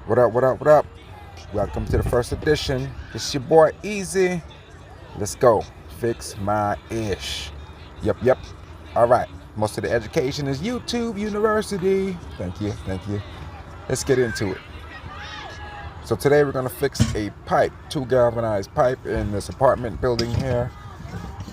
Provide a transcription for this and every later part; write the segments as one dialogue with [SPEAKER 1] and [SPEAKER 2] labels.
[SPEAKER 1] What up, what up, what up? Welcome to the first edition. It's your boy Easy. Let's go. Fix my ish. Yep. All right. Most of the education is YouTube University. Thank you. Let's get into it. So today we're going to fix a pipe. Two galvanized pipe in this apartment building here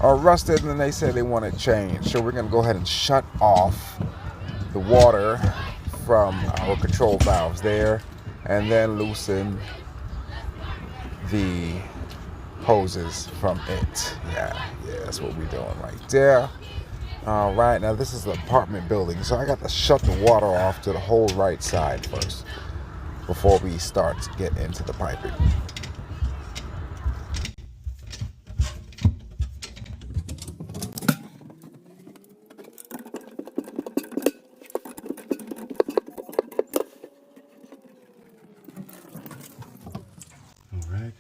[SPEAKER 1] are rusted, and they say they want it changed. So we're going to go ahead and shut off the water from our control valves there, and then loosen the hoses from it. Yeah, that's what we're doing right there. All right, now this is an apartment building, so I got to shut the water off to the whole right side first before we start to get into the piping. All right.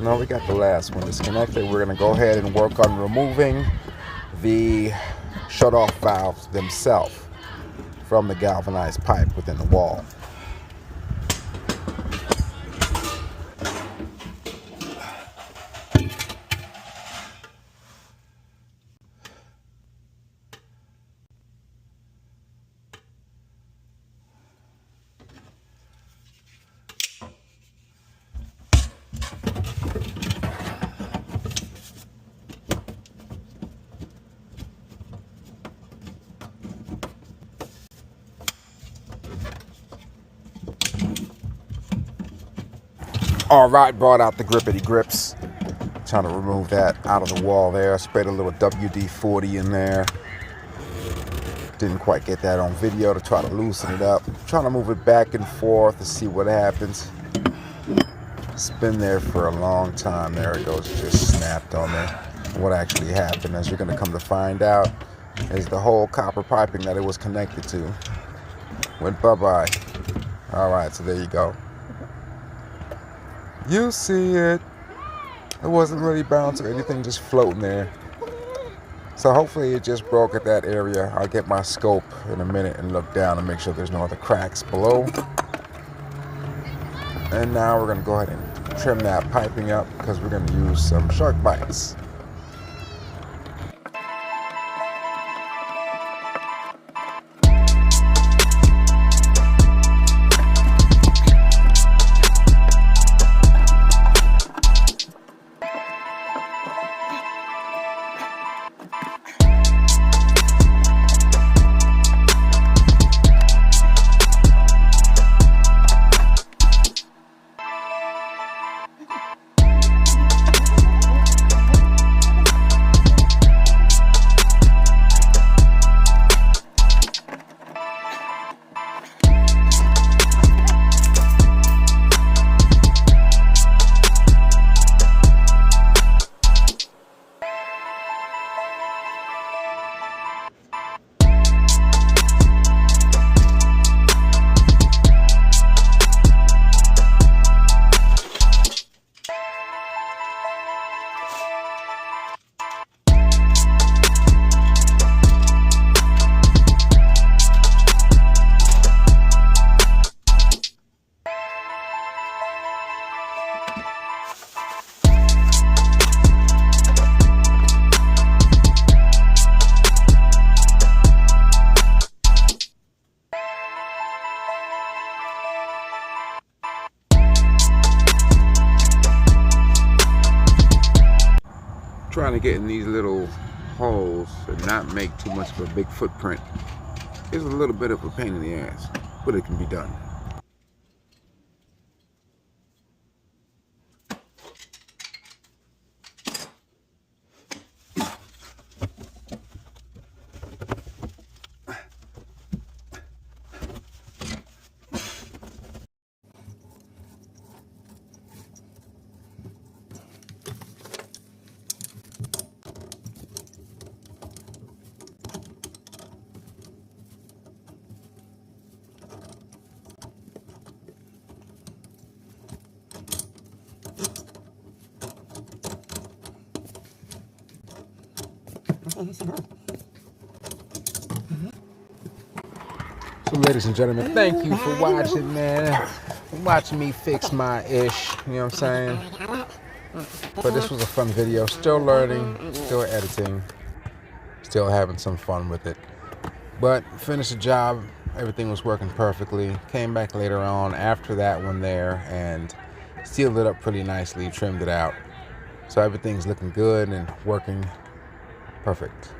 [SPEAKER 1] Now we got the last one disconnected. We're going to go ahead and work on removing the shut-off valves themselves from the galvanized pipe within the wall. All right, brought out the grippity grips. Trying to remove that out of the wall there. Sprayed a little WD-40 in there. Didn't quite get that on video to try to loosen it up. Trying to move it back and forth to see what happens. It's been there for a long time. There it goes, it just snapped on there. What actually happened, as you're gonna come to find out, is the whole copper piping that it was connected to went bye-bye. All right, so there you go. You see it. It wasn't really bounced or anything, just floating there. So hopefully it just broke at that area. I'll get my scope in a minute and look down and make sure there's no other cracks below. And now we're gonna go ahead and trim that piping up because we're gonna use some shark bites. Trying to get in these little holes and not make too much of a big footprint is a little bit of a pain in the ass, but it can be done. So ladies and gentlemen, thank you for watching, man. Watching me fix my ish, you know what I'm saying? But this was a fun video. Still learning, still editing, still having some fun with it. But finished the job, everything was working perfectly. Came back later on after that one there and sealed it up pretty nicely, trimmed it out. So everything's looking good and working perfect.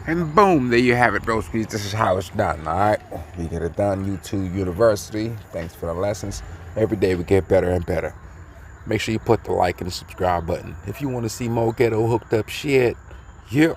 [SPEAKER 1] And boom, there you have it, broskies. This is how it's done, all right? We get it done, YouTube University. Thanks for the lessons. Every day we get better and better. Make sure you put the like and the subscribe button. If you want to see more ghetto hooked up shit, yeah.